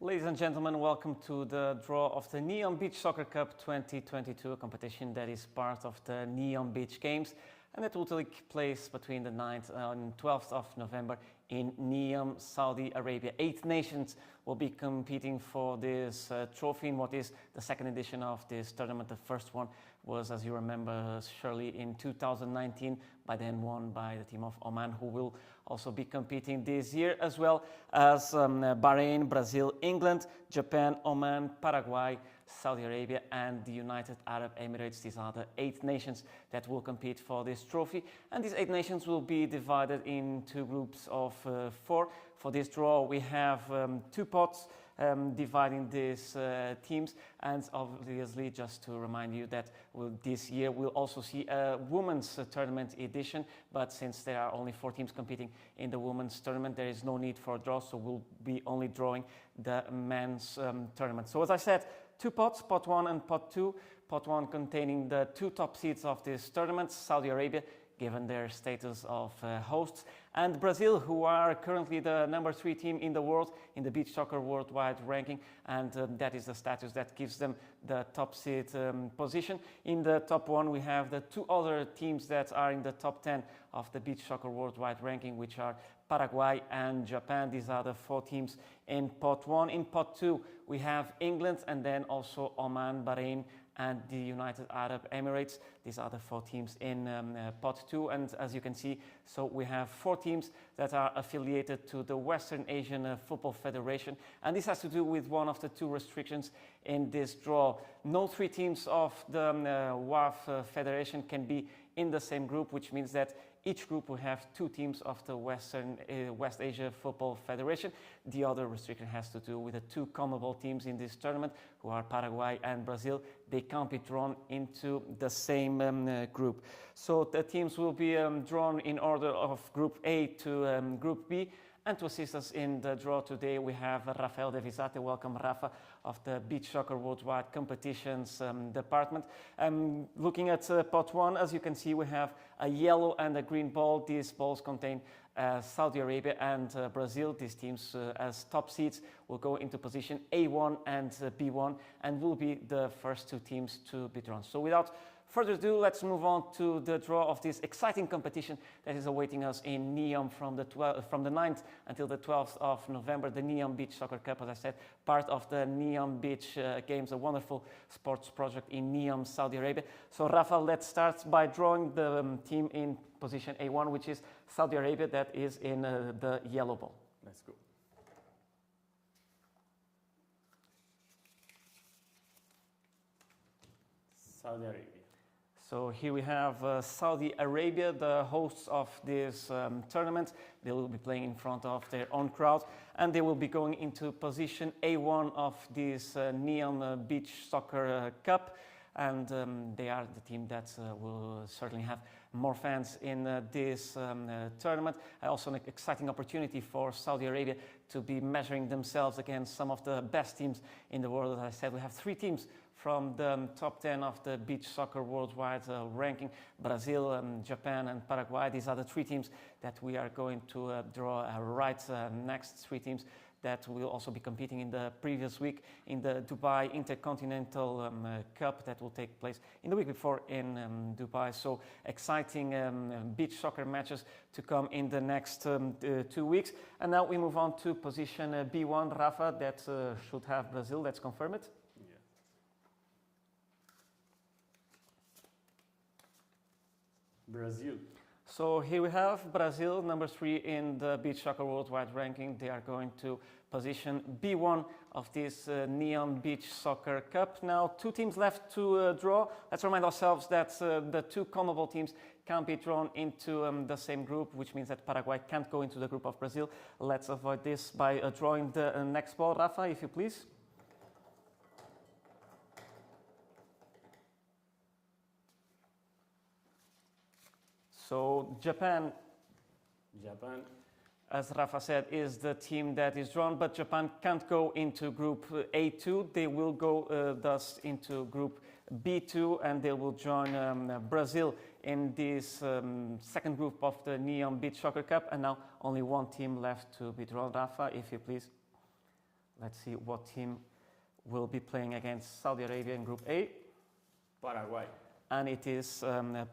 Ladies and gentlemen, welcome to the draw of the Neom Beach Soccer Cup 2022, a competition that is part of the Neom Beach Games, and it will take place between the 9th and 12th of November in Neom, Saudi Arabia. 8 nations will be competing for this trophy in what is the second edition of this tournament. The first one was, as you remember, surely in 2019, by then won by the team of Oman, who will also be competing this year, as well as Bahrain, Brazil, England, Japan, Oman, Paraguay, Saudi Arabia and the United Arab Emirates. These are the 8 nations that will compete for this trophy, and these 8 nations will be divided into groups of 4. For this draw we have 2 pots dividing these teams, and obviously just to remind you that this year we'll also see a women's tournament edition, but since there are only 4 teams competing in the women's tournament, there is no need for a draw, so we'll be only drawing the men's tournament. So as I said, 2 pots, pot 1 and pot 2. Pot 1 containing the 2 top seeds of this tournament, Saudi Arabia, given their status of hosts, and Brazil, who are currently the number 3 team in the world in the beach soccer worldwide ranking, and that is the status that gives them the top seed position. In the top 1 we have the 2 other teams that are in the top 10 of the beach soccer worldwide ranking, which are Paraguay and Japan. These are the 4 teams in pot 1. In pot 2 we have England, and then also Oman, Bahrain and the United Arab Emirates. These are the 4 teams in pot 2, and as you can see, so we have 4 teams that are affiliated to the Western Asian Football Federation, and this has to do with one of the 2 restrictions in this draw. No 3 teams of the WAF Federation can be in the same group, which means that each group will have 2 teams of the West Asia Football Federation. The other restriction has to do with the 2 CONMEBOL teams in this tournament, who are Paraguay and Brazil. They can't be drawn into the same group. So the teams will be drawn in order of Group A to Group B. And to assist us in the draw today, we have Rafael de Visate. Welcome, Rafa, of the Beach Soccer Worldwide Competitions Department. Looking at pot 1, as you can see, we have a yellow and a green ball. These balls contain Saudi Arabia and Brazil. These teams as top seeds will go into position A1 and B1 and will be the first 2 teams to be drawn. So without further ado, let's move on to the draw of this exciting competition that is awaiting us in Neom from the 9th until the 12th of November. The Neom Beach Soccer Cup, as I said, part of the Neom Beach Games, a wonderful sports project in Neom, Saudi Arabia. So Rafa, let's start by drawing the team in position A1, which is Saudi Arabia, that is in the yellow ball. Let's go. Saudi Arabia. So here we have Saudi Arabia, the hosts of this tournament. They will be playing in front of their own crowd, and they will be going into position A1 of this Neom Beach Soccer Cup. And they are the team that will certainly have more fans in this tournament. Also an exciting opportunity for Saudi Arabia to be measuring themselves against some of the best teams in the world. As I said, we have 3 teams from the top 10 of the beach soccer worldwide ranking: Brazil, Japan and Paraguay. These are the 3 teams that we are going to draw right next. 3 teams that will also be competing in the previous week in the Dubai Intercontinental Cup that will take place in the week before in Dubai. So exciting beach soccer matches to come in the next 2 weeks. And now we move on to position B1. Rafa, that should have Brazil. Let's confirm it. Brazil. So here we have Brazil, number 3 in the beach soccer worldwide ranking. They are going to position B1 of this Neom Beach Soccer Cup. Now 2 teams left to draw. Let's remind ourselves that the 2 CONMEBOL teams can't be drawn into the same group, which means that Paraguay can't go into the group of Brazil. Let's avoid this by drawing the next ball. Rafa, if you please. So Japan, as Rafa said, is the team that is drawn, but Japan can't go into group A2. They will go thus into group B2, and they will join Brazil in this second group of the Neom Beach Soccer Cup. And now only 1 team left to be drawn. Rafa, if you please. Let's see what team will be playing against Saudi Arabia in Group A. Paraguay. And it is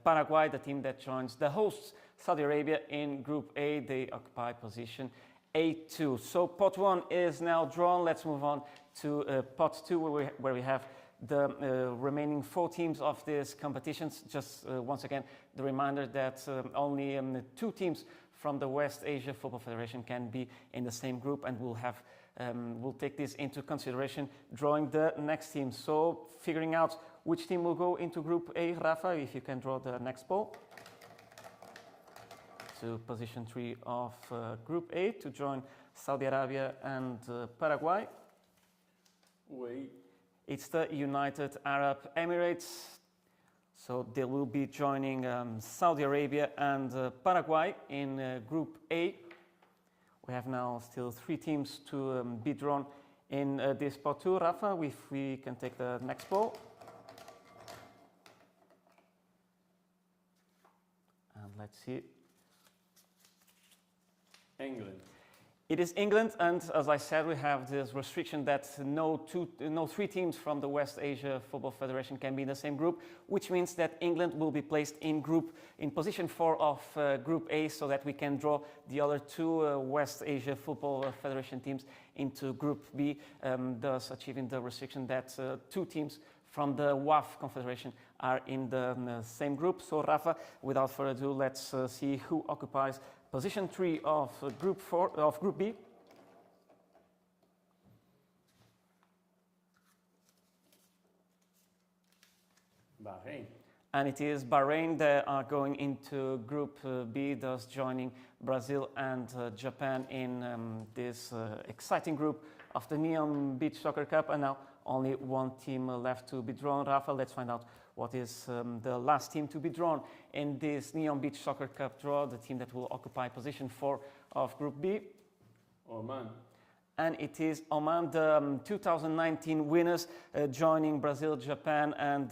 Paraguay, the team that joins the hosts, Saudi Arabia, in Group A. They occupy position A2. So pot 1 is now drawn. Let's move on to pot 2, where we have the remaining 4 teams of this competition. Just once again, the reminder that only 2 teams from the West Asia Football Federation can be in the same group, and we'll take this into consideration drawing the next team. So figuring out which team will go into Group A, Rafa, if you can draw the next ball. To position 3 of Group A to join Saudi Arabia and Paraguay. Oui. It's the United Arab Emirates. So they will be joining Saudi Arabia and Paraguay in Group A. We have now still 3 teams to be drawn in this pot 2. Rafa, if we can take the next ball. And let's see. England. It is England, and as I said, we have this restriction that no 3 teams from the West Asia Football Federation can be in the same group, which means that England will be placed in position 4 of Group A, so that we can draw the other 2 West Asia Football Federation teams into Group B, thus achieving the restriction that 2 teams from the WAF Confederation are in the same group. So Rafa, without further ado, let's see who occupies position 3 of Group B. Bahrain. And it is Bahrain that are going into Group B, thus joining Brazil and Japan in this exciting group of the Neom Beach Soccer Cup. And now only 1 team left to be drawn. Rafa, let's find out what is the last team to be drawn in this Neom Beach Soccer Cup draw, the team that will occupy position 4 of Group B. Oman. And it is Oman, the 2019 winners, joining Brazil, Japan, and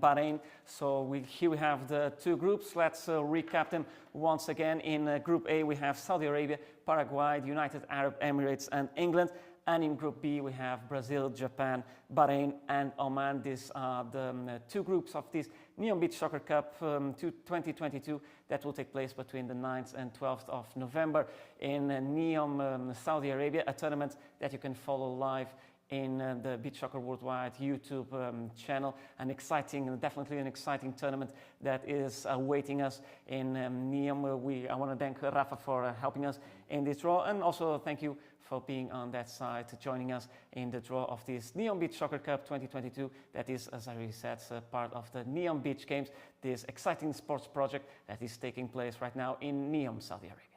Bahrain. So here we have the 2 groups. Let's recap them once again. In Group A, we have Saudi Arabia, Paraguay, the United Arab Emirates, and England. And in Group B, we have Brazil, Japan, Bahrain, and Oman. These are the 2 groups of this Neom Beach Soccer Cup 2022 that will take place between the 9th and 12th of November in Neom, Saudi Arabia, a tournament that you can follow live in the Beach Soccer Worldwide YouTube channel. Definitely an exciting tournament that is awaiting us in Neom. I want to thank Rafa for helping us in this draw, and also thank you for being on that side, joining us in the draw of this Neom Beach Soccer Cup 2022. That is, as I already said, part of the Neom Beach Games, this exciting sports project that is taking place right now in Neom, Saudi Arabia.